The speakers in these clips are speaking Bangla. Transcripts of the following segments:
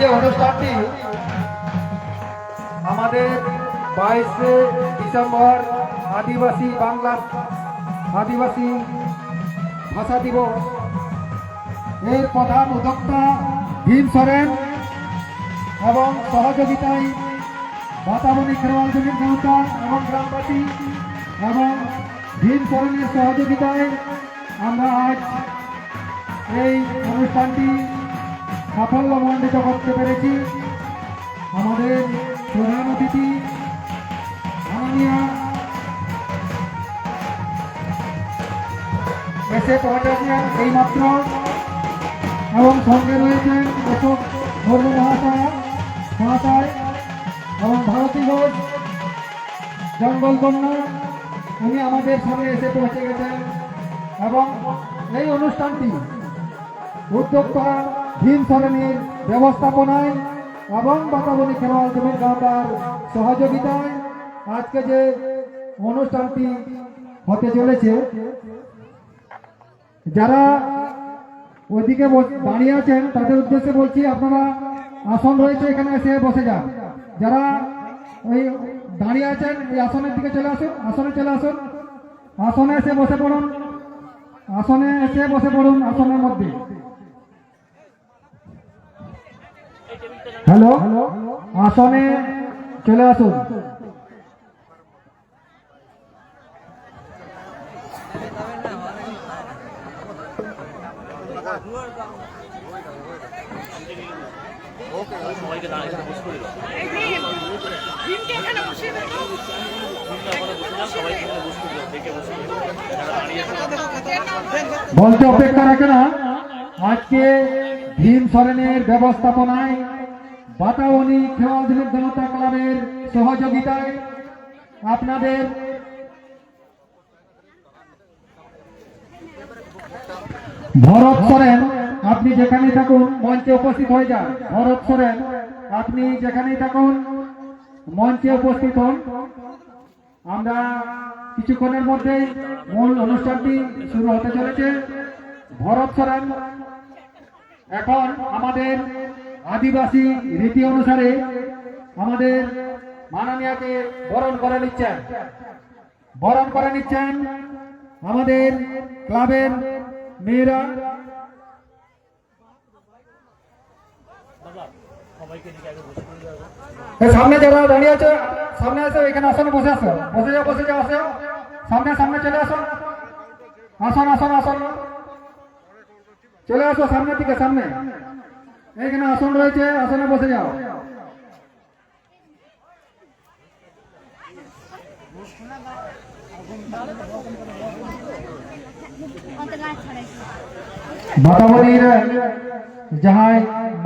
যে অনুষ্ঠানটি আমাদের 22শে ডিসেম্বর আদিবাসী ভাষা দিবস এর প্রধান উদ্যোক্তা ভীম সরেন এবং সহযোগিতায় বাতাবনী খেরওয়াল জমির জনতা এবং গ্রামবাসী এবং ভীম সরেনের সহযোগিতায় আমরা আজ এই অনুষ্ঠানটি সাফল্যমণ্ডিত করতে পেরেছি। আমাদের প্রধান অতিথি মাননীয় এসে পৌঁছেছেন এইমাত্র এবং সঙ্গে রয়েছেন অশোক মুর্মু মহাশয় এবং ভারতী ঘোষ জঙ্গল কন্যা, উনি আমাদের সামনে এসে পৌঁছে গেছেন এবং এই অনুষ্ঠানটি উদ্যোক্তা ভীম সরেনের ব্যবস্থাপনায় এবং বাতাবনী খেরওয়াল জমির গাঁওটার সহযোগিতায় আজকে যে অনুষ্ঠানটি হতে চলেছে, যারা ওইদিকে দাঁড়িয়ে আছেন তাদের উদ্দেশ্যে বলছি, আপনারা আসন রয়েছে এখানে এসে বসে যান। যারা ওই দাঁড়িয়ে আছেন এই আসনের দিকে চলে আসুন, আসনে চলে আসুন, আসনে এসে বসে পড়ুন, আসনের মধ্যে। হ্যালো, আসনে চলে আসুন। বলতে অপেক্ষা রাখে না, আজকে ভীম সরেনের ব্যবস্থাপনায় বাতাবনী খেরওয়াল জমির জনতা ক্লাবের সহযোগিতায় আপনাদের ভরত সরেন, আপনি যেখানেই থাকুন মঞ্চে উপস্থিত হয়ে যান। ভরত সরেন, আপনি যেখানেই থাকুন মঞ্চে উপস্থিত হন। আমরা কিছুক্ষণের মধ্যেই মূল অনুষ্ঠানটি শুরু হতে চলেছে। ভরত সরেন এখন আমাদের আদিবাসী রীতি অনুসারে আমাদের মাননীয়াকে বরণ করে নিচ্ছেন আমাদের ক্লাবের মেয়েরা। সামনে যারা দাঁড়িয়ে আছে সামনে আসো, এখানে আসনে বসে যাও, সামনে চলে আসো, আসন চলে আসো সামনের দিকে, সামনে এখানে আসন রয়েছে, আসনে বসে যাও। বাতাবনীর যাহাই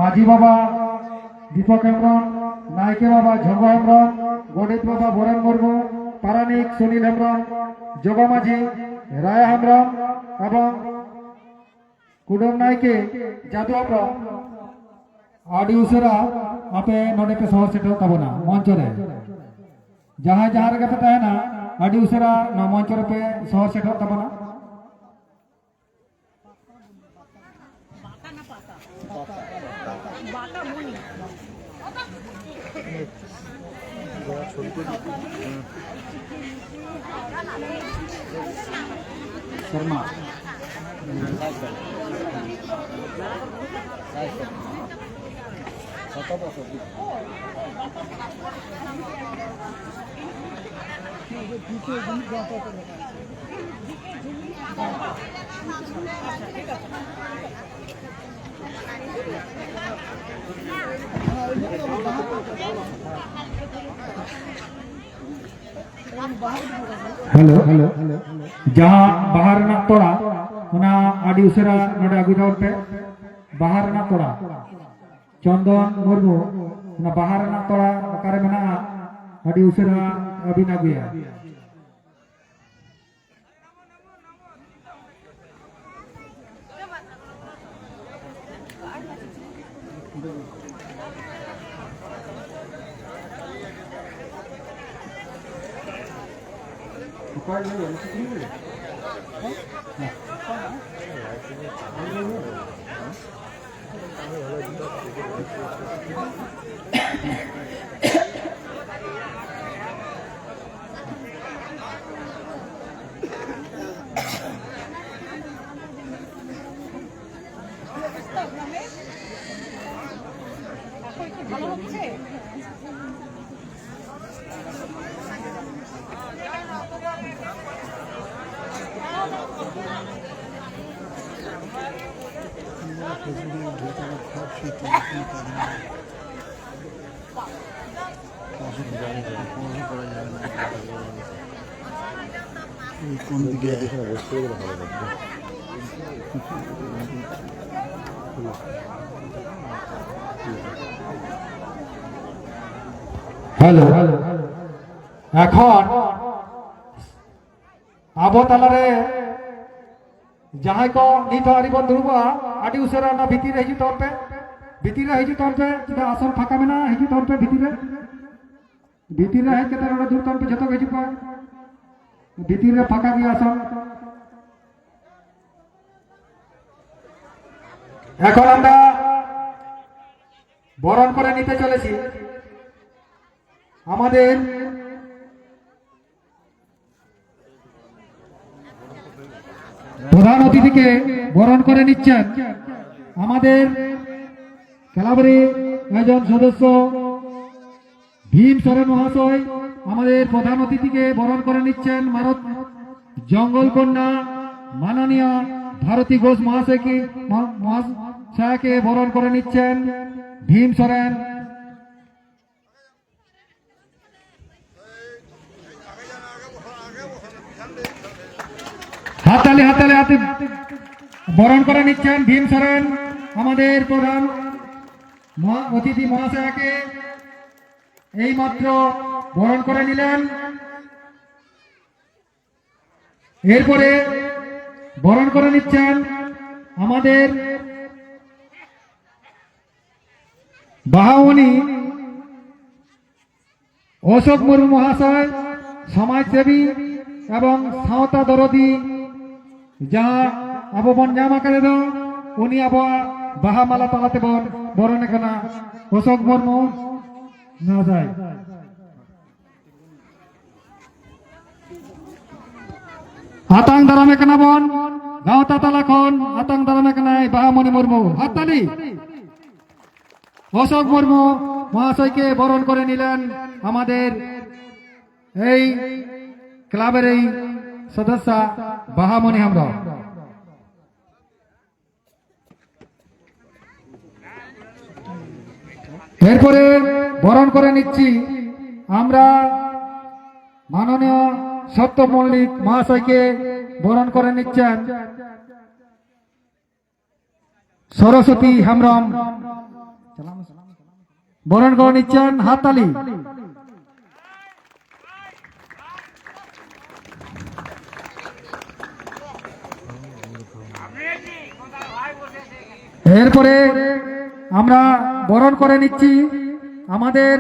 মাঝি বাবা দীপক হেমব্রম, নায়কে বাবা ঝঙ্গ হেমব্রম, গণিত বাবা বরেন মুর্মু, পারানিক সুনীল হেমব্রম, যোগা মাঝি রায়া হেমব্রম এবং कुडम नायके जादू हेमब्रम आडी उसेरा आपे नोडे पे सहर सेटल ताबोना मंच रे जहां रे पे तहना आडी उसेरा ना मंच रे पे सहर सेटल ताबोना। शर्मा हेलो जहाँ बाहर ना तोड़ा उना आडी उसेरा नोडे अगुदा पे बाहर ना तोड़ा चंदन मुर्मू ना बाहर ना तोड़ा ओकारे मना आडी उसेरा अभी ना गया। ভালো হচ্ছে। কোন দিকে বসতে গেলে ভালো লাগবে। হ্যালো এখন আবো তালারে যাহাই કો নিত আরিব দুরবা আডি উসরা না ভিতরে হিজু তরপে আসন ফাঁকা মেনা হিজু তরপে ভিতরে হেজ কেতে দূর তরপে যত হিজু পা ভিতরে ফাঁকা গিয়ে আসন এখন আমরা বরণ করে নিতে চলেছি আমাদের প্রধান অতিথিকে বরণ করে নিচ্ছেন আমাদের ক্লাবের একজন সদস্য ভীম সরেন মহাশয়। আমাদের প্রধান অতিথিকে বরণ করে নিচ্ছেন ভারত জঙ্গল কন্যা মাননীয় ভারতী ঘোষ মহাশয়কে বরণ করে নিচ্ছেন ভীম সরেন। হাততালি হাততালি হাতে বরণ করে নিচ্ছেন ভীম সরেন আমাদের প্রধান অতিথি মহাশয়কে এইমাত্র বরণ করে নিলেন। এরপরে বরণ করে নিচ্ছেন আমাদের বাহামণি অশোক মুর্মু মহাশয় সমাজসেবী এবং সাঁওতা দরদি যা আবো বন জামা করে দো উনি আবো বাহামালা তালাতে বরণে কেনা অশোক মুর্মু না যায় আতাং দারামে কেনা বন গাঁওতা তালা খন আতাং দারামে কেনায় বাহামণি মুর্মু হাততালি। অশোক মুর্মু মহাশয়কে বরণ করে নিলেন আমাদের এই ক্লাবের এই সদস্য বাহামণি আমরা। এরপরে বরণ করে নিচ্ছি আমরা মাননীয় সত্য মল্লিক মহাশয়কে বরণ করে নিচ্ছেন সরস্বতী হেমব্রম বরণ করে নিচ্ছেন হাততালি। এরপরে আমরা বরণ করে নিচ্ছি আমাদের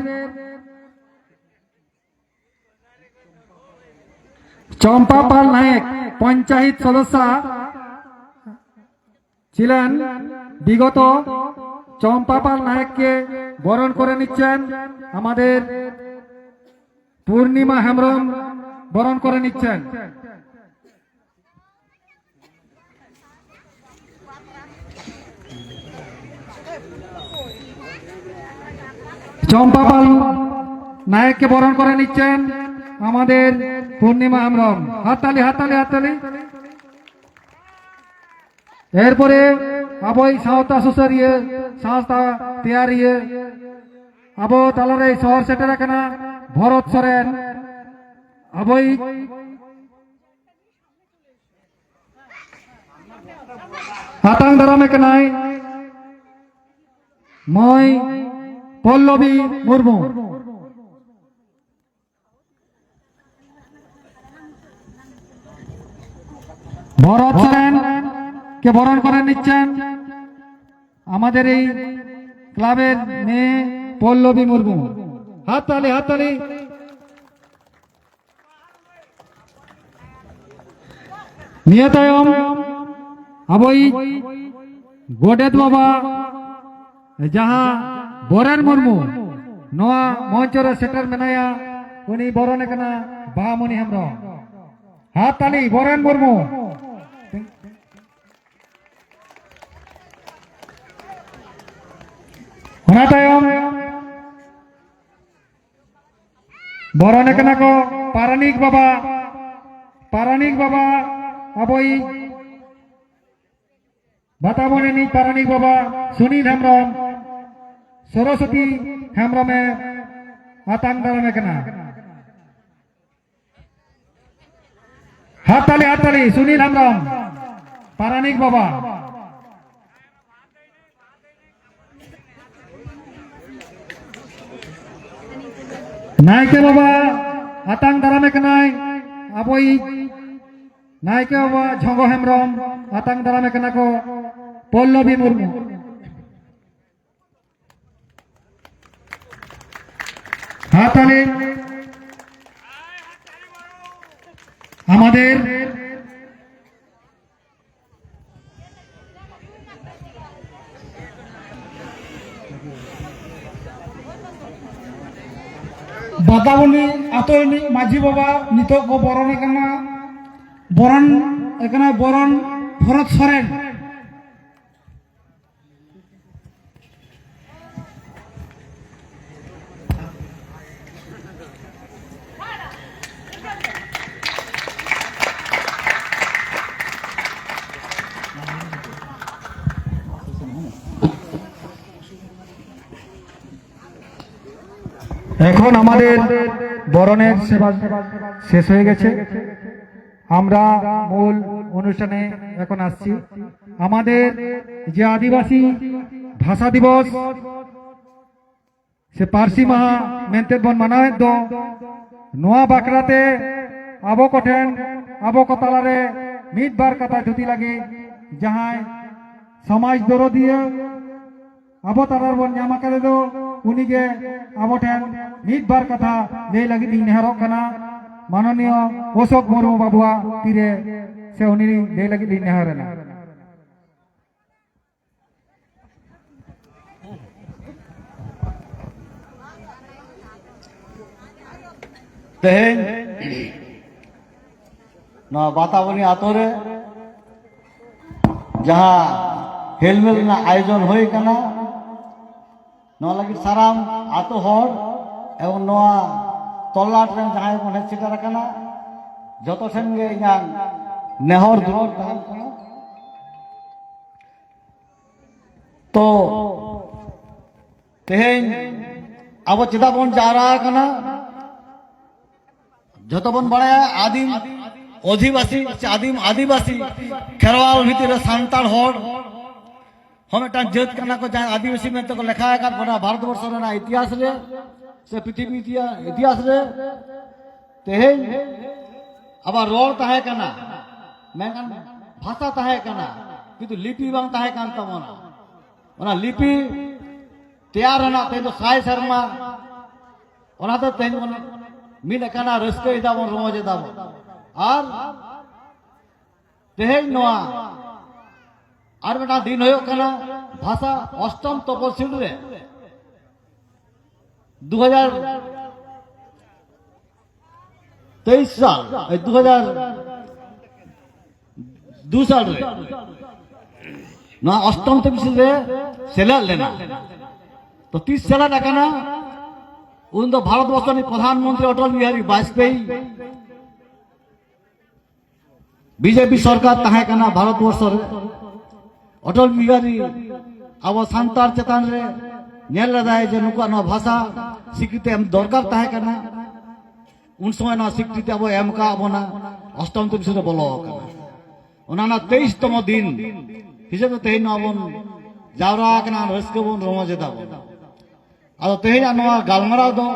চম্পা পাল নায়ক পঞ্চায়েত সদস্য ছিলেন বিগত চম্পা পাল নায়ককে বরণ করে নিচ্ছেন আমাদের পূর্ণিমা হেমব্রম বরণ করে নিচ্ছেন। চম্পা পাল নায়ককে বরণ করে নিচ্ছেন আমাদের পূর্ণিমা হেমব্রম হাততালি হাততালি হাততালি। এরপরে আবই সাঁওতা সুসারিয়ে সংস্থা তৈয়ারিয়ে আবো তালারে শহর সেটের কেনা ভরত সরেন আবই হাতাং দারামে কেনায় মই পল্লবী মুর্মু। ভরত সরেন কে বরণ করে নিচ্ছেন আমাদের এই ক্লাবের মেয়ে পল্লবী মুর্মু হাততালি হাততালি। নিয়তায়ম আবই গোডেদ বাবা जहाँ बोरेन मुर्मू नवा मंच रे सेटर मेनाया उनी बरने कना बामनी हेम्ब्रम हाथ ताली बोरेन मुर्मू होना तायम बरने कना को पारानिक बाबा अबोई बताबोनी पारानिक बाबा सुनील हेम्ब्रम सरस्वती हेम्ब्रमे आतांग दारामे कना हाथ ताली सुनील हेम्ब्रम पारानिक बाबा नायके बाबा आतांग दारामे कनाय अबोई नायके बाबा झंगो हेम्ब्रम आतांग दारामे कना को पल्लवी मुर्मू हाथाले हमारे बादावनी आतोनी माझी बाबा नितो को बरन एकना बरन भरत सोरेन এখন আমাদের বরণের সেবা শেষ হয়ে গেছে আমরা মূল অনুষ্ঠানে এখন আসছি আমাদের যে আদিবাসী ভাষা দিবস সে পার্সি মাহা মেনতে বন মানায় দো নোয়া বাকরাতে আবো কঠেন আবো কতালারে মিটবার কথা ধুতি লাগে যাহাই সমাজ দরদিয়ে আবো তারার বন জামা করে দো उनके अब ठेन मिट बार कथा ले लगी नेहरों कना माननीय अशोक मुर्मू बाबुआ तीरे से उनी ले लगी नेहरना तेहेन ना वातावरण आतोरे जहाँ हेलमेल ना आयोजन होई कना नवा लगी साराम आतो हर एवं नवा तल्लाट रेन जहां को हेड सेटर कना जतो ठेन गे इयां नेहर दुर तहन कना तो तेहेन अब चिदा बन जारा कना जतो बन बड़ाया आदिम आदिवासी खेरवाल भितरे सांताल हर हम एक जत करना को जहाँ आदिवासी में तो लिखा है बड़ा भारतवर्ष ना इतिहास रे से पृथ्वी इतिहास रे तेहेन अब रोड तहे कना मेंगन भाषा तहे कना किंतु लिपि बांग तहे कान तमोना ओना लिपि तैयार ना ते तो साय शर्मा ओना तो तेन मन मिन कना रस्ते दाबन रोजे दाबन और तेहेन नोआ और बेटा दिन हो भाषा अष्टम तपशिल 2023 साल 2002 साल ना अष्टम तपशिल सेला लेना तो 30 सेला रखना उन तो भारतवर्ष प्रधानमंत्री अटल बिहारी वाजपेयी बीजेपी सरकार तहे कना भारतवर्ष अटल बिहारी अब सांतार चेतान रे नेल लदाय जे नुका न भाषा स्वीकृति एम दरकार तहे कना उन समय ना स्वीकृति अब एम का बना अष्टम तो विषय बोलो कना ओना ना 23 तम दिन हिसाब तेहिन अबन जावरा कना रस्क बन रोमजे दाब आदो तेहिन नवा गालमरा दो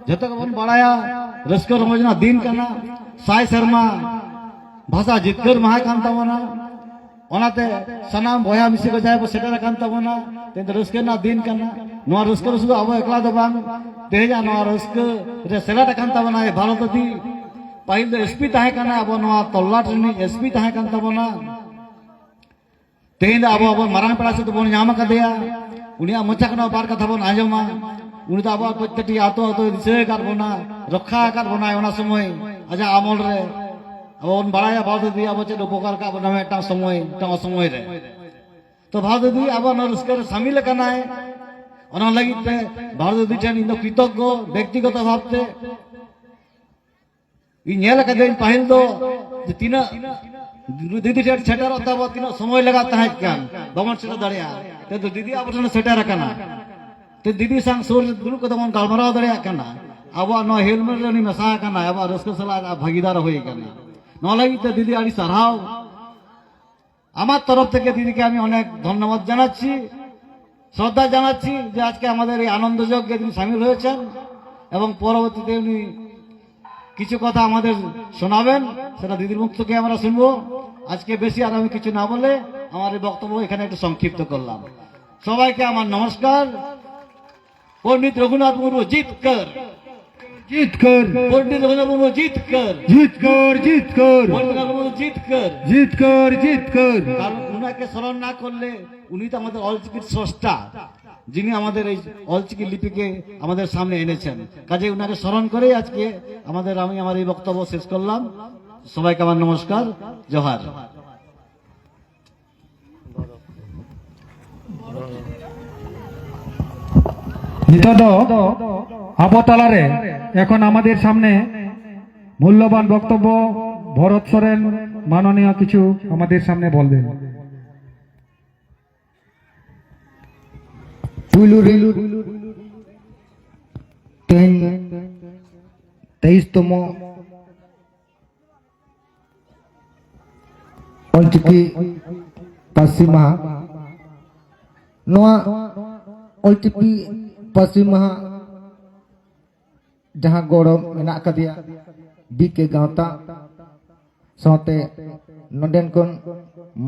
जतो बन बड़ाया रस्क रोमजना दिन कना साय शर्मा भाषा जितकर महा कांता बना ओनाते सनाम बया मिसी को जाय सेटर कान तबना ते रस्के ना दिन कना नवा रस्के रसु अब एकला दो बांग तेजा नवा रस्के रे सेलाट कान तबना ए भारत दी पहिल एसपी ताहे कना अब नवा तल्लाट रे एसपी ताहे कान तबना तेज अब अब मरण पड़ा से तो बोन नाम का दिया उनिया मोचा खना बार कथा बन आजमा उनी तो आबार प्रत्येकटी आतो आतो दिसे कर बना रक्षा कर बना ओना समय आजा आमल रे अब उन बड़ाया भाव दे दिया बच्चे उपकार का बना में टा समय रे तो भाव दे दिया अब न उसके शामिल करना है ओना लगी ते भाव दे दिया इन कृतज्ञ व्यक्तिगत भावते इन नेल का दिन पहल दो तीना दीदी सेटर होता वो तीनों समय लगाता है क्या बमन से दरिया तो दीदी अब सेटर करना तो दीदी संग सोर दुनु को दमन गालमराव दरिया करना अब नो हेलमेट रे मसा करना अब रस्क सला भागीदार होई करना न लगी तो दीदी आड़ी सराव আমার তরফ থেকে দিদিকে আমি অনেক ধন্যবাদ জানাচ্ছি শ্রদ্ধা জানাচ্ছি যে আজকে আমাদের এই আনন্দ যজ্ঞে তিনি শামিল হয়েছেন এবং পরবর্তীতে উনি কিছু কথা আমাদের শোনাবেন সেটা দিদির মুখ থেকে আমরা শুনবো আজকে বেশি আর আমি কিছু না বলে আমার এই বক্তব্য এখানে একটু সংক্ষিপ্ত করলাম সবাইকে আমার নমস্কার পণ্ডিত রঘুনাথ মুর্মু জিতকর জিতকর পণ্ডিত রঘুনাথ মুর্মু জিতকর জিতকর জিতকর পণ্ডিত রঘুনাথ মুর্মু জিতকর জিতকর জিতকর কারণ উনাকে স্মরণ না করলে উনি তো আমাদের অলচিকির স্রষ্টা যিনি আমাদের এই অলচিকি লিপিকে আমাদের সামনে এনেছেন কাজে উনাকে স্মরণ করেই আজকে আমি আমার এই বক্তব্য শেষ করলাম সবাইকে আমার নমস্কার জোহার নিতদ আবতালারে এখন আমাদের সামনে মূল্যবান বক্তব্য ভরত সরেন মাননীয় কিছু আমাদের সামনে বলবেন तेन 23तम अलचिकी पासी माह अलचिकी पासी माह जहाँ गौड़ मेना कदिया बी के गावता साथे नडेन कोन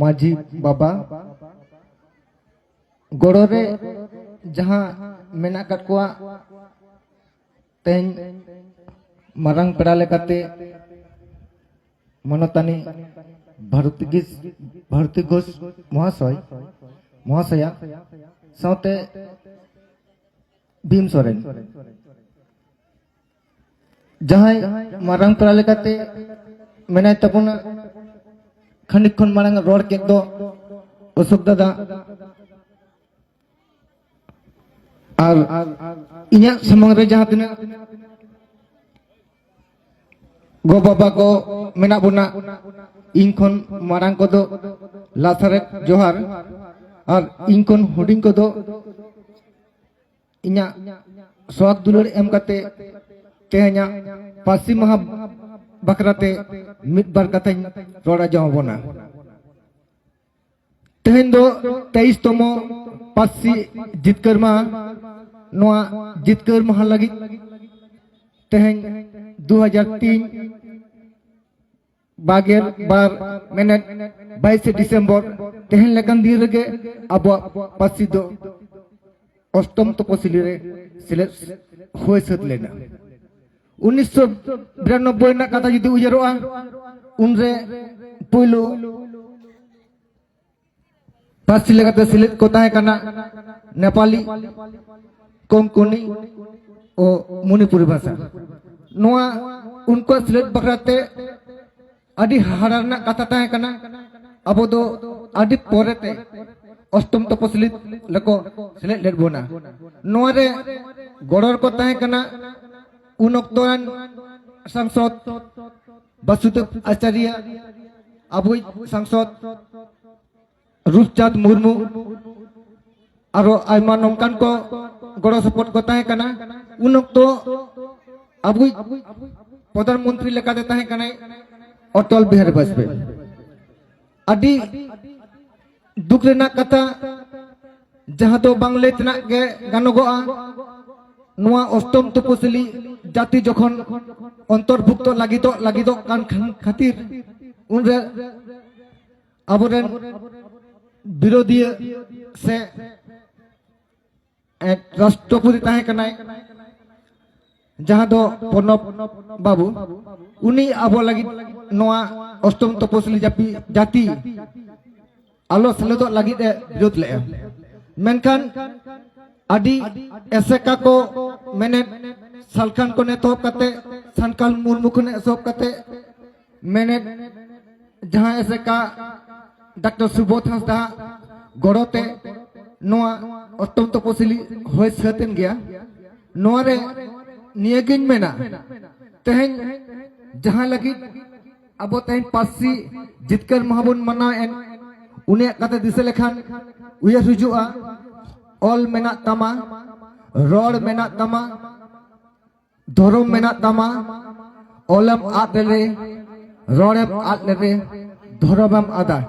माझी बाबा गौड़ रे जहाँ मेना कटकुआ तेन मारंग पेड़ा लेकाते मनोतानी भारती घोष महाशया साथे भीम सोरेन जहाँ मारंग पेड़ा लेकाते मेना तबना खनिक खन मारंग रोड के दो अशोक दादा और इन्या समंग रे जहाँ तिना गो बाबा को मेना बुना इनखन मारंग को दो लासारे जोहार और इनखन हुडिंग को दो इन्या स्वाग दुलर एम कते तेहन्या पासी महा बकराते मिट बार कते रोड़ा जाओ बोना तेहन दो 23तम पासी जितकर मा नोआ जितकर महा लगी तेहन 2003 बागेर बार मिनट 22 डिसेम्बर तेहन लेकन दिन रगे अब पासी दो अष्टम तपसिली रे सिलेक्ट होय सत लेना 1992 ना कथा जुदी उयरोआ उनरे पहिलो पासी लेकाते सिलेक्ट को ताहे कना नेपाली कोंकणी और मणिपुरी भाषा नोआ उनको सिलेक्ट बकराते अडी हाराना कथा ताहे कना अब दो अडी पोरेते अष्टम तपसिली लको सिलेक्ट लेट बोना नोआ रे गड़र को ताहे कना उन अक्तोरन सांसद बसुदेव आचार्य अबुई सांसद रूपचांद मुर्मू और आयमा नौकान को गड़ो सपोर्ट को ताहे कना उन तो अबुई प्रधानमंत्री लेकाते ताहे कना अटल बिहारी वाजपेयी अडी दुख रेना कथा जहाँ तो बांग्ले तना के गानोगोआ नोआ अष्टम तपसिली जाति जखन अंतर्भुक्त लागिदो कान खातिर उनरे अबरेन विरोधी से एक राष्ट्रपति ताहे कनाय जहाँ दो प्रणब बाबू उनी आबो लगी नोआ अष्टम तपसिली जाति आलो सेलेदो लगी विरोध ले मेनखान आदि एसेका को मेने सालखान को ने तोप कते सानकाल मुर्मू को ने सोप कते मेने जहां एसेका डॉक्टर सुबोध हांसदा गड़ोते नोआ अष्टम तपसिली होय सतेन गया नोआ रे नियगिन मेना तेहन जहां लगी अब तेहन पासी जितकर महाबुन मना एन उन्हें कते दिसे लेखान उयह रुजुआ ऑल मेना तमा रोड मेना तमा धर्म मेना तमा ओलम आदले रोडम आदले धर्मम आदा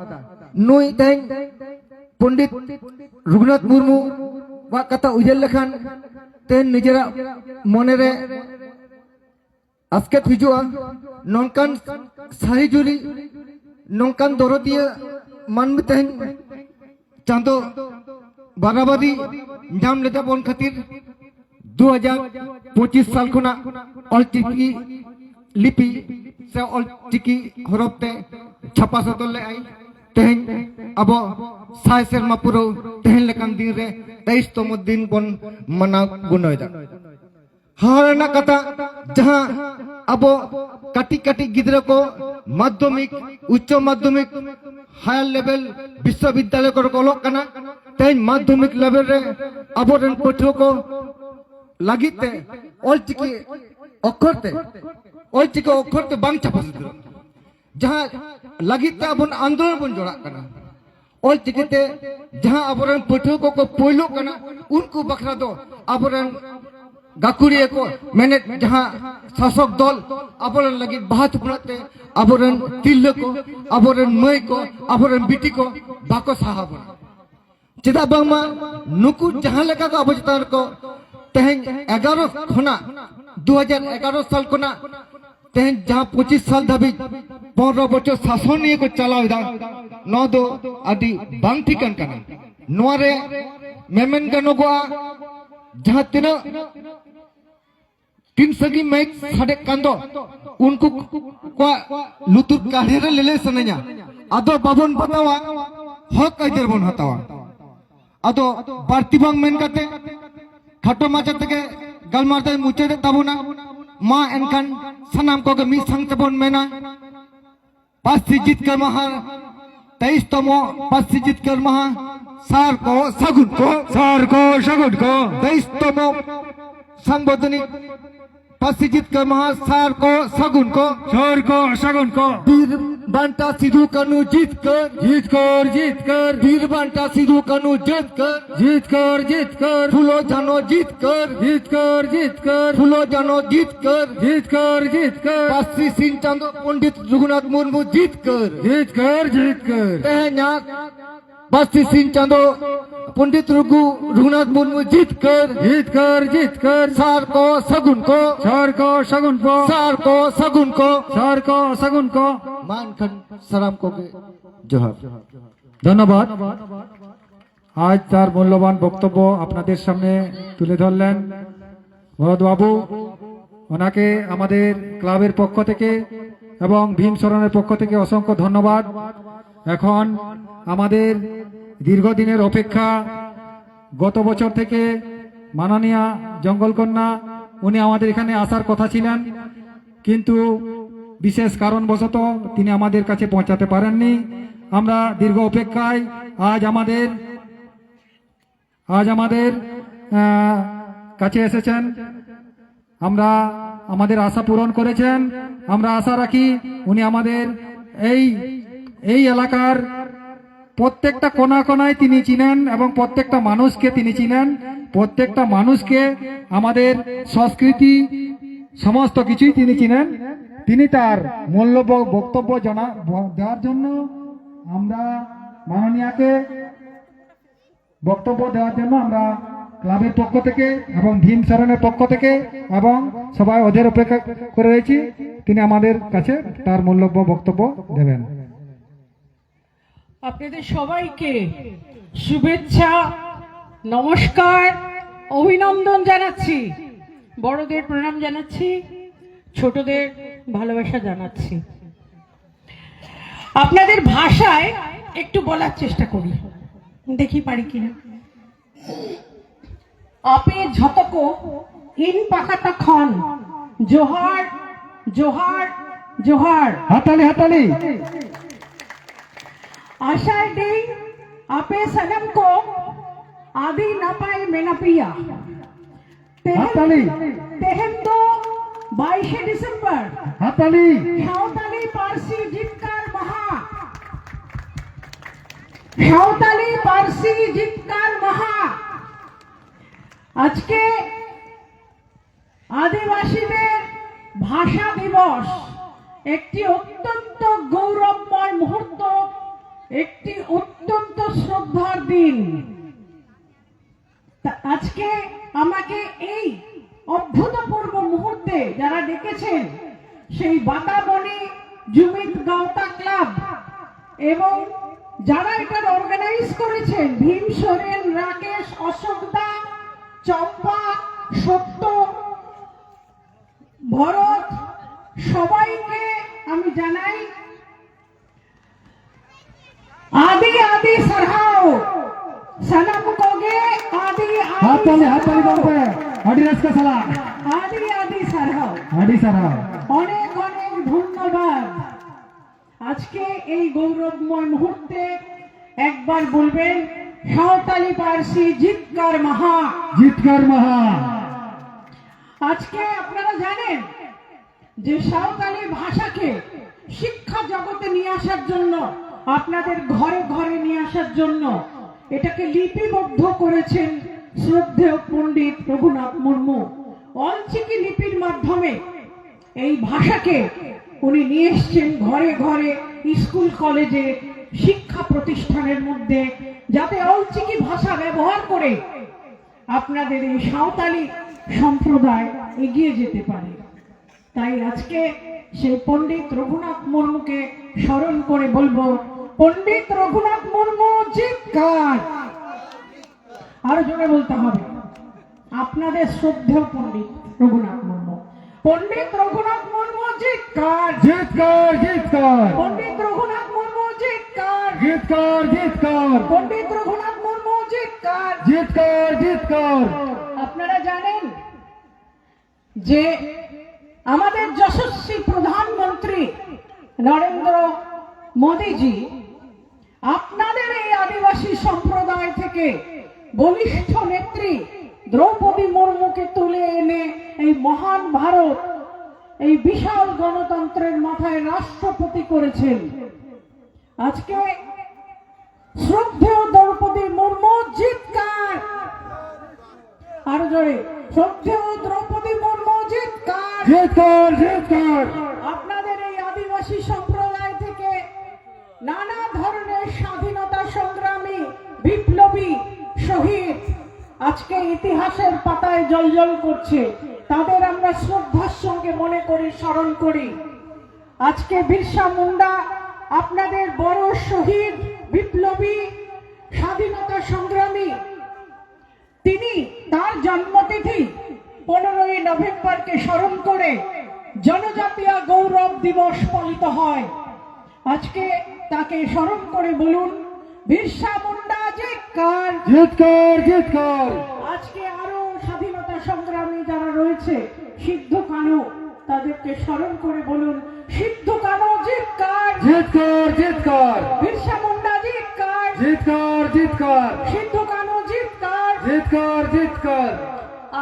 नुई तेहन पंडित रघुनाथ मुर्मू वा कथा उजल लेखान तेहन निजरा मोनेरे आस्केत हिजुआ नौकान साहिजुरी नौकान दरदिया मान तेहन चांदो बाराबारी नाम लेता बन खातिर 2025 साल खुना ऑलचिकी लिपि से ऑलचिकी हरफते छापा सतल ले आई तेहन अब साय सेरमा पुरो तेहन लेकान दिन रे 23 तम दिन बन मना गुनयदा हारना कथा जहां अब काटी काटी गिद्रा को माध्यमिक उच्च माध्यमिक हायर लेवल विश्वविद्यालय को ओलोक कना तेन माध्यमिक लेवल रे अबोरन पठुआ को लागिते ऑलचिकी अक्षरते बांग छापा सदर जहां लागिते अबन आंदोलन बन जोड़ा कना ऑलचिकीते जहां अबोरन पठुआ को पोइलो कना उनको बखरा दो अबोरन गाकुरिया को मैंने जहां शासक दल अबोरन लगी बात पुराते अबोरन तिल्ल को अबोरन मई को अबोरन बिटी को बाको साहब चेदा बांगमा नुकु जहां लेका को अबो चेतान को तेहन 11 खुना 2011 साल खुना तेहन जहां 25 साल धाबी 15 बछर शासन निये को चलावदा न दो आदि बांग ठिकान कना नोरे मेमेन गनोगो जहां तीना 3 सगी मैच साडे कांदो उनको को लुतुर काढेरे लेले सनया आदो बाबन बतावा हक कायदर बन हतावा आदो बारतीबांग मेन काते खाटो माचा तके गलमारते मुचेदे ताबुना मा एनखान सनाम को मी संगते बन मेना पासी जितकर महा 23 तमो पासी जितकर महा सार को सगुन को 23 तमो संबोधनी पासी जितकर महा सार को सगुन को वीर बांटा सिद्धू कनु जीत कर वीर बांटा सिद्धू कनु जीत कर फूलो जानो जीत कर फूलो जानो जीत कर पासी सिंह चांदो पंडित रघुनाथ मुर्मू जीत कर पासी सिंह चांदो पंडित रघुनाथ मुर्मू जीत कर सार को सगुन को मान खन सलाम को जोहार ধন্যবাদ। আজ তার মূল্যবান বক্তব্য আপনাদের সামনে তুলে ধরলেন ভরতবাবু। ওনাকে আমাদের ক্লাবের পক্ষ থেকে এবং ভীম সরণের পক্ষ থেকে অসংখ্য ধন্যবাদ। এখন আমাদের দীর্ঘদিনের অপেক্ষা, গত বছর থেকে মাননীয়া জঙ্গলকন্যা উনি আমাদের এখানে আসার কথা ছিলেন, কিন্তু বিশেষ কারণবশত তিনি আমাদের কাছে পৌঁছাতে পারেননি। আমরা দীর্ঘ অপেক্ষায় আজ আমাদের কাছে এসেছেন। আমরা আমাদের আশা পূরণ করেছেন। আমরা আশা রাখি উনি আমাদের এই এলাকার প্রত্যেকটা কোনা কোনায় তিনি চিনেন এবং প্রত্যেকটা মানুষকে তিনি চিনেন। প্রত্যেকটা মানুষকে আমাদের সংস্কৃতি সমস্ত কিছুই তিনি চিনেন। তিনি তার মূল্যবান বক্তব্য দেওয়ার জন্য আমরা মাননীয়াকে বক্তব্য দেওয়ার জন্য আমরা ক্লাবের পক্ষ থেকে এবং ভীম সরণের পক্ষ থেকে এবং সবাই ওদের অপেক্ষা করে রয়েছি। তিনি আমাদের কাছে তার মূল্যবান বক্তব্য দেবেন। আপনাদের সবাইকে শুভেচ্ছা, নমস্কার, অভিনন্দন জানাচ্ছি। বড়দের প্রণাম জানাচ্ছি, ছোটদের ভালোবাসা জানাচ্ছি। আপনাদের ভাষায় একটু বলার চেষ্টা করি, দেখি পারি কিনা। আপে ঝতকো ইন পাখাটা খন জোহার জোহার জোহার হাতালি হাতালি आषाढ़ डे आपे सनम को आदि न पाए मेना पिया हाताली। तेहम दो 22 दिसंबर হাতালি সাঁওতালি পার্সি জিতকার মহা সাঁওতালি পার্সি জিতকার মহা আজকে আদিবাসীদের ভাষা দিবস একটি অত্যন্ত গৌরবময় মুহূর্ত, একটি অত্যন্ত শ্রদ্ধার দিন। আজকে আমাকে এই অভূতপূর্ব মুহূর্তে যারা ডেকেছেন সেই বাতাবনী জুমিত গাওতা ক্লাব এবং যারা এটা অর্গানাইজ করেছেন ভীম সোরেন, রাকেশ, অশোকদা, চম্পা, সত্য, ভরত, সবাইকে আমি জানাই आदि आदि सरहाओ सनम कोगे आदि হাতালি হাতালি বলবে হাডি রাজকা সালা आदि आदि सरहाओ হাডি সারা অনেক অনেক ধন্যবাদ। আজকে এই গৌরবময় মুহূর্তে একবার বলবেন সাঁওতালি পার্সি জিতকার মহা। জিতকার মহা। আজকে আপনারা জানেন যে সাঁওতালি ভাষাকে শিক্ষা জগতে নিয়ে আসার জন্য, আপনাদের ঘরে ঘরে নিয়ে আসার জন্য এটাকে লিপিবদ্ধ করেছেন শ্রদ্ধেয় পণ্ডিত রঘুনাথ মুর্মু। অলচিকি লিপির মাধ্যমে এই ভাষাকে উনি নিয়ে এসছেন ঘরে ঘরে, স্কুল কলেজে, শিক্ষা প্রতিষ্ঠানের মধ্যে, যাতে অলচিকি ভাষা ব্যবহার করে আপনাদের এই সাঁওতালি সম্প্রদায় এগিয়ে যেতে পারে। তাই আজকে সেই পণ্ডিত রঘুনাথ মুর্মুকে স্মরণ করে বলবো, পণ্ডিত রঘুনাথ মুর্মু জিতকার। আরো জোরে বলতে হবে, আপনাদের শ্রদ্ধেয় পণ্ডিত রঘুনাথ মুর্মু। পণ্ডিত রঘুনাথ মুর্মু জিতকার। জিতকার জিতকার পণ্ডিত রঘুনাথ মুর্মু জিতকার। জিতকার জিতকার পণ্ডিত রঘুনাথ মুর্মু জিতকার। জিতকার জিতকার। আপনারা জানেন যে আমাদের যশস্বী প্রধানমন্ত্রী নরেন্দ্র মোদীজি আপনাদের এই আদিবাসী সম্প্রদায় থেকে বলিষ্ঠ নেত্রী দ্রৌপদী মুর্মুকে তুলে এনে এই মহান ভারত, এই বিশাল গণতন্ত্রের মাথায় রাষ্ট্রপতি করেছেন। আজকে শ্রদ্ধেয় দ্রৌপদী মুর্মু জিতকার। আরো জোরে, শ্রদ্ধেয় দ্রৌপদী মুর্মু জিতকার। জিতকার জিতকার। আপনাদের এই আদিবাসী সম্প্রদায় থেকে নানা ধরনের স্বাধীনতা সংগ্রামী, বিপ্লবী, শহীদ আজকে ইতিহাসের পাতায় জ্বলজ্বল করছে। তাদের আমরা শ্রদ্ধার সঙ্গে মনে করি, স্মরণ করি। আজকে বিরসা মুন্ডা আপনাদের বড় শহীদ, বিপ্লবী, স্বাধীনতা সংগ্রামী। তিনি তার জন্মতিথি 15ই নভেম্বরকে স্মরণ করে জনজাতীয় গৌরব দিবস পালিত হয়। আজকে তাকে স্মরণ করে বলুন, বিরসা মুন্ডা জিতকার। জিতকার জিতকার। আজকে আরো স্বাধীনতা সংগ্রামী যারা রয়েছে, সিদ্ধু কানু, তাদেরকে স্মরণ করে বলুন, সিদ্ধু কানু জিতকার। জিতকার জিতকার। বিরসা মুন্ডা জিতকার। জিতকার জিতকার। সিদ্ধু কানু জিতকার। জিতকার জিতকার।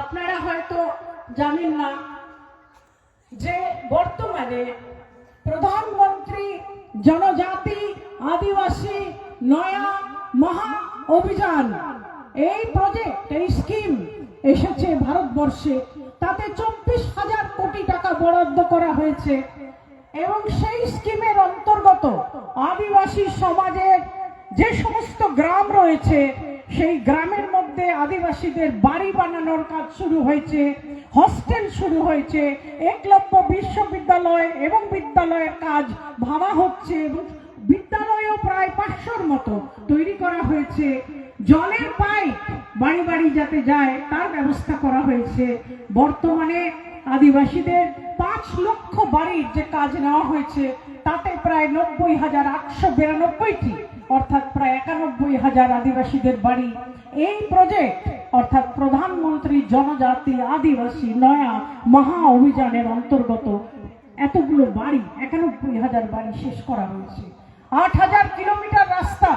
আপনারা হয়তো জানেন না যে বর্তমানে প্রধানমন্ত্রী জনজাতি আদিবাসী নয়া মহা অভিযান, এই প্রজেক্ট, এই স্কিম এসেছে ভারতবর্ষে। তাতে 24,000 কোটি টাকা বরাদ্দ করা হয়েছে এবং সেই স্কিমের অন্তর্গত আদিবাসী সমাজের যে সমস্ত গ্রাম রয়েছে সেই গ্রামের মধ্যে আদিবাসীদের বাড়ি বানানোর কাজ শুরু হয়েছে, হস্টেল শুরু হয়েছে, একলব্য বিশ্ববিদ্যালয় এবং বিদ্যালয়ের কাজ ভাবা হচ্ছে এবং বিদ্যালয়ও প্রায় 500-র মতো তৈরি করা হয়েছে। জলের পাইপ বাড়ি বাড়ি যাতে যায় তার ব্যবস্থা করা হয়েছে। বর্তমানে আদিবাসীদের 5 লক্ষ বাড়ির যে কাজ নেওয়া হয়েছে তাতে প্রায় 90,892টি, অর্থাৎ প্রায় 91,000 আদিবাসীদের বাড়ি এই প্রজেক্ট অর্থাৎ প্রধানমন্ত্রী জনজাতি আদিবাসী নয়া মহা অভিযানের অন্তর্গত এতগুলো বাড়ি 91,000 বাড়ি শেষ করা হয়েছে। 8,000 কিলোমিটার রাস্তা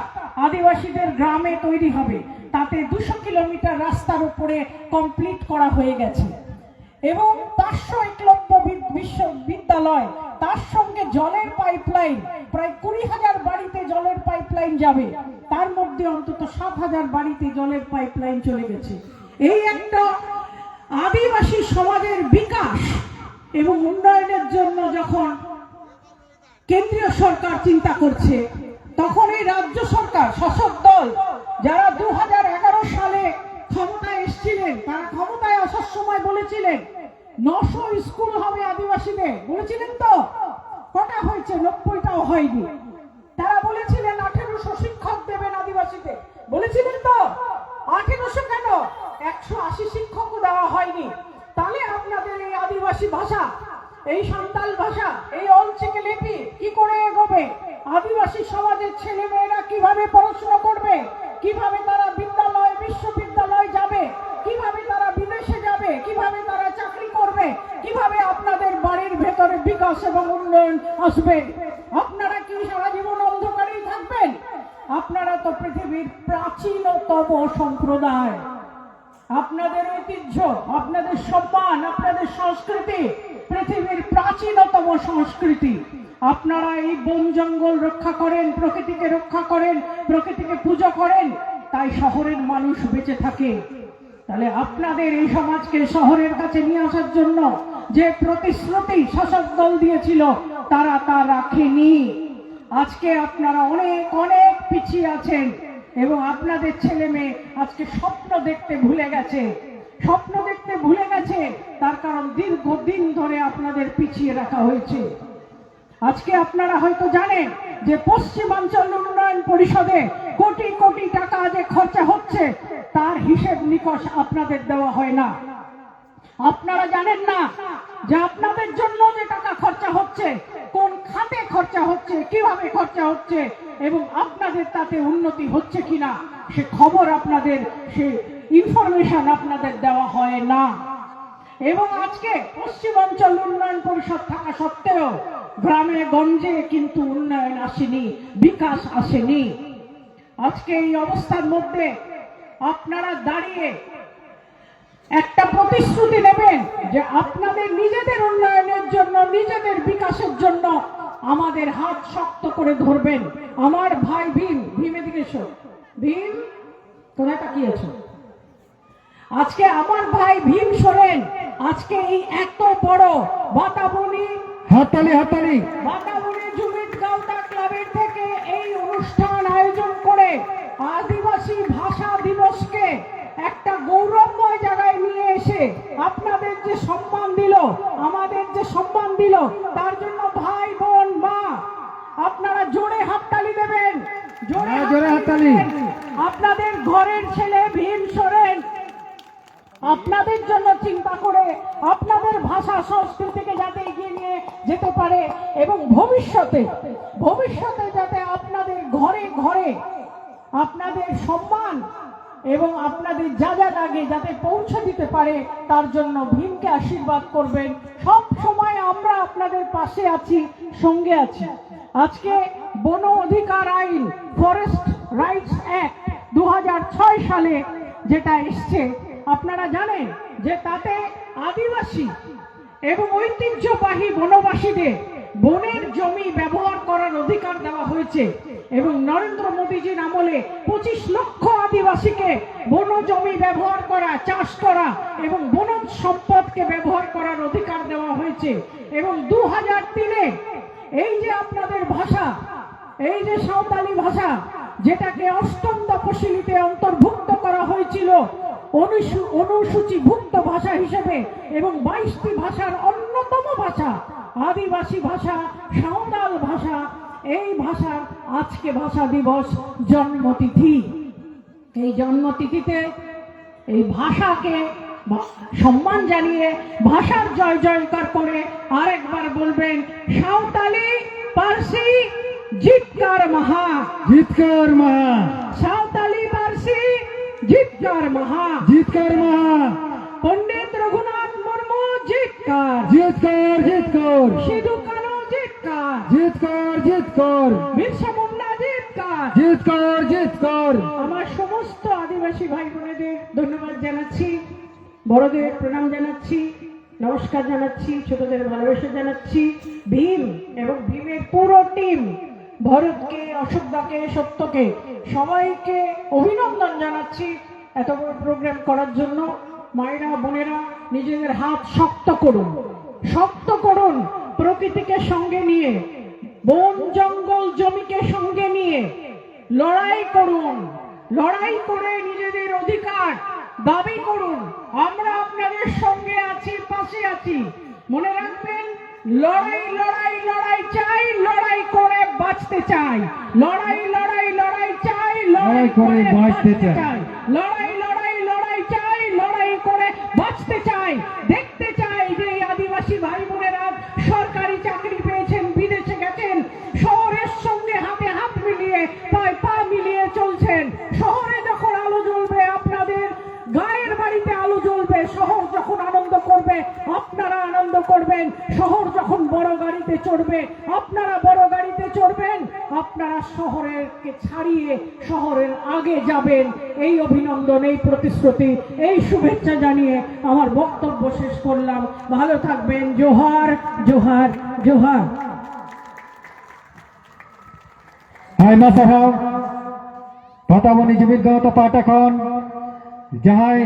আদিবাসীদের গ্রামে তৈরি হবে, তাতে 200 কিলোমিটার রাস্তার উপরে কমপ্লিট করা হয়ে গেছে এবং 500 একলব্য বিশ্ববিদ্যালয়, তার সঙ্গে জলের পাইপলাইন, প্রায় 20,000 বাড়িতে জলের পাইপলাইন যাবে, তার মধ্যে অন্তত 7,000 বাড়িতে জলের পাইপলাইন চলে গেছে। এই একটা আদিবাসী সমাজের বিকাশ এবং উন্নয়নের জন্য যখন কেন্দ্রীয় সরকার চিন্তা করছে, তখন এই রাজ্য সরকার শাসক দল যারা 2011 সালে ক্ষমতায় এসেছিলেন, তারা ক্ষমতায় আসার সময় বলেছিলেন 900 স্কুল হবে আদিবাসীদের, বলেছিলেন তো? কটা হয়েছে? 90টাও হয়নি। তারা বলেছিলেন 1800 শিক্ষক দেবেন আদিবাসীদের, বলেছিলেন তো? 1800 কেন, 180 শিক্ষকও দেওয়া হয়নি। তাহলে আপনাদের এই আদিবাসী ভাষা, এই সাঁওতাল ভাষা, এই অলচিকি লিপি কি করে এগোবে? আদিবাসী সমাজের ছেলে মেয়েরা কিভাবে পড়াশোনা করবে? কিভাবে তারা বিদ্যালয় বিশ্ববিদ্যালয় যাবে? কিভাবে তারা বিদেশে যাবে? কিভাবে তারা চাকরি করবে? কিভাবে আপনাদের বাড়ির ভেতরে বিকাশ এবং উন্নয়ন আসবে? আপনারা কি সারা জীবন অন্ধকারেই থাকবেন? আপনারা তো পৃথিবীর প্রাচীনতম সম্প্রদায়। আপনাদের ঐতিহ্য, আপনাদের সম্মান, আপনাদের সংস্কৃতি পৃথিবীর প্রাচীনতম সংস্কৃতি। আপনারা এই বন জঙ্গল রক্ষা করেন, প্রকৃতিকে রক্ষা করেন, প্রকৃতিকে পুজো করেন, তাই শহরের মানুষ বেঁচে থাকে। তাহলে আপনাদের এই সমাজকে শহরের কাছে নিয়ে আসার জন্য যে প্রতিশ্রুতি শাসক দল দিয়েছিল, তারা তা রাখেনি। আজকে আপনারা অনেক অনেক পিছিয়ে আছেন এবং আপনাদের ছেলে মেয়ে আজকে স্বপ্ন দেখতে ভুলে গেছে। স্বপ্ন দেখতে ভুলে গেছে, তার কারণ দীর্ঘদিন ধরে আপনাদের পিছিয়ে রাখা হয়েছে। আজকে আপনারা হয়তো জানেন যে পশ্চিমাঞ্চল উন্নয়ন পরিষদে কোটি কোটি টাকা যে খরচা হচ্ছে, তার হিসেব নিকশ আপনাদের দেওয়া হয় না। আপনারা জানেন না যে আপনাদের জন্য যে টাকা খরচা হচ্ছে, কোন খাতে খরচা হচ্ছে, কিভাবে খরচা হচ্ছে এবং আপনাদের তাতে উন্নতি হচ্ছে কিনা সে খবর আপনাদের, সে ইনফরমেশন আপনাদের দেওয়া হয় না। এবং আজকে পশ্চিমাঞ্চল উন্নয়ন পরিষদ থাকা সত্ত্বেও গ্রামে গঞ্জে কিন্তু উন্নয়ন আসেনি, বিকাশ আসেনি। আজকে এই অবস্থার মধ্যে আপনারা দাঁড়িয়ে একটা প্রতিশ্রুতি নেবেন যে আপনাদের নিজেদের উন্নয়নের জন্য, নিজেদের বিকাশের জন্য আমাদের হাত শক্ত করে ধরবেন। আমার ভাই ভীম, ভীমে দিকে এসো, ভীম তোরা তাকিয়েছ, আজকে আমার ভাই ভীম সোরেন আজকে এই এত বড় বাতাবনী হাততালি বাতাবনী জুমিত গাওতা ক্লাবের থেকে এই অনুষ্ঠান আয়োজন করে আদিবাসী ভাষা দিবসকে একটা গৌরবময় জায়গায় নিয়ে এসে আপনাদের যে সম্মান দিল, আমাদের যে সম্মান দিল, তার জন্য ভাই বোন মা আপনারা জোরে হাততালি দেবেন, জোরে হাততালি। আপনাদের ঘরের ছেলে ভীম সোরেন আপনাদের জন্য চিন্তা করে আপনাদের ভাষা সংস্কৃতিকে যাতে এগিয়ে নিয়ে যেতে পারে এবং ভবিষ্যতে যাতে আপনাদের ঘরে ঘরে আপনাদের সম্মান এবং আপনাদের যা যা লাগে যাতে পৌঁছে দিতে পারে, তার জন্য ভীমকে আশীর্বাদ করবেন। সব সময় আমরা আপনাদের পাশে আছি, সঙ্গে আছি। আজকে বন অধিকার আইন, ফরেস্ট রাইটস অ্যাক্ট 2006 সালে যেটা এসছে, আপনারা জানেন যে তাতে আদিবাসী এবং ঐতিহ্যবাহী বনবাসীদের বনের জমি ব্যবহার করার অধিকার দেওয়া হয়েছে এবং নরেন্দ্র মোদীজির আমলে 25 লক্ষ আদিবাসীকে বন জমি ব্যবহার করা, চাষ করা এবং বনজ সম্পদকে ব্যবহার করার অধিকার দেওয়া হয়েছে। এবং 2003-এ এই যে আপনাদের ভাষা, এই যে সাঁওতালি ভাষা, যেটাকে 8ম তফসিলিতে অন্তর্ভুক্ত করা হয়েছিল অনুসূচিভুক্ত ভাষা হিসেবে এবং 22টি ভাষার অন্যতম ভাষা আদিবাসী ভাষা, সাঁওতাল ভাষা, এই ভাষার আজকে ভাষা দিবস জন্মতিথি। এই জন্মতিথিতে এই ভাষাকে সম্মান জানিয়ে ভাষার জয় জয়কার করে আরেকবার বলবেন, সাঁওতালি পার্সি জিতকার মহা, জিতকার মহা, সাঁওতালি পার্সি জিতকার মহা জিতকার মহা পণ্ডিত রঘুনাথ মুর্মু জিতকার জিতকার জিতকর সিধু কানু জিতকার জিতকর জিতকর বিরসা মুন্ডা জিতকার জিতকর জিতকর আমার সমস্ত আদিবাসী ভাই বোনেদের ধন্যবাদ জানাচ্ছি, বড়দের প্রণাম জানাচ্ছি, নমস্কার জানাচ্ছি, ছোটদের ভালোবাসা জানাচ্ছি। ভীম এবং ভীমের পুরো টিম, ভরতকে, অশোকদাকে, সত্যকে, সবাইকে অভিনন্দন জানাচ্ছি এত বড় প্রোগ্রাম করার জন্য। মায়েরা বোনেরা নিজেদের হাত শক্ত করুন, শক্ত করুন, প্রকৃতিকে সঙ্গে নিয়ে, বন জঙ্গল জমিকে সঙ্গে নিয়ে লড়াই করুন, লড়াই করে নিজেদের অধিকার দাবি করুন। আমরা আপনাদের সঙ্গে আছি, পাশে আছি। মনে রাখবেন, লড়াই লড়াই লড়াই চাই, লড়াই করে বাঁচতে চাই। লড়াই লড়াই লড়াই চাই, লড়াই করে বাঁচতে চাই। লড়াই লড়াই লড়াই চাই, লড়াই করে বাঁচতে চাই। দেখতে চাই যে এই আদিবাসী ভাই বোনেরা সরকারি চাকরি পেয়েছেন, বিদেশে গেছেন, শহরের সঙ্গে হাতে হাত মিলিয়ে, পায়ে পা মিলিয়ে চলছেন। শহরে যখন আলো জ্বলবে, আপনাদের গায়ের বাড়িতে আলো জ্বলবে। শহর যখন আনন্দ করবে, আপনারা আনন্দ করবেন। শহর যখন বড় গাড়িতে চড়বে, আপনারা বড় গাড়িতে চড়বেন। আপনারা শহরকে ছাড়িয়ে শহরের আগে যাবেন। এই অভিনন্দন, এই প্রতিশ্রুতি, এই শুভেচ্ছা জানিয়ে আমার বক্তব্য শেষ করলাম। ভালো থাকবেন। জোহার জোহার জোহার। আইমা সাহেব পাতাবনী জীবিত পাঠ এখন যাহাই